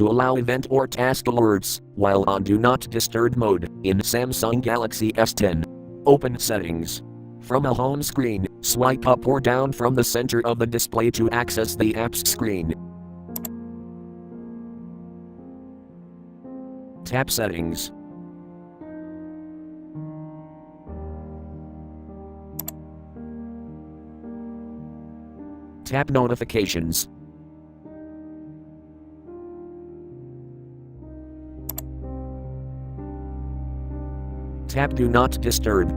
to allow event or task alerts while on Do Not Disturb mode in Samsung Galaxy S10. Open Settings. From a home screen, swipe up or down from the center of the display to access the apps screen. Tap Settings. Tap Notifications. Tap Do Not Disturb.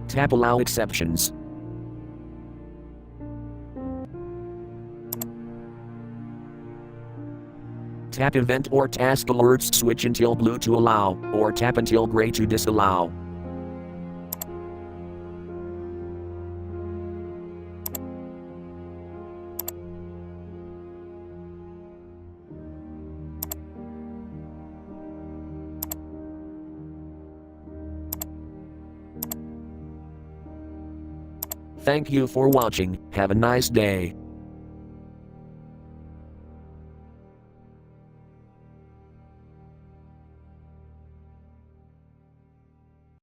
Tap Allow Exceptions. Tap Event or Task Alerts, switch until blue to allow, or tap until gray to disallow. Thank you for watching. Have a nice day.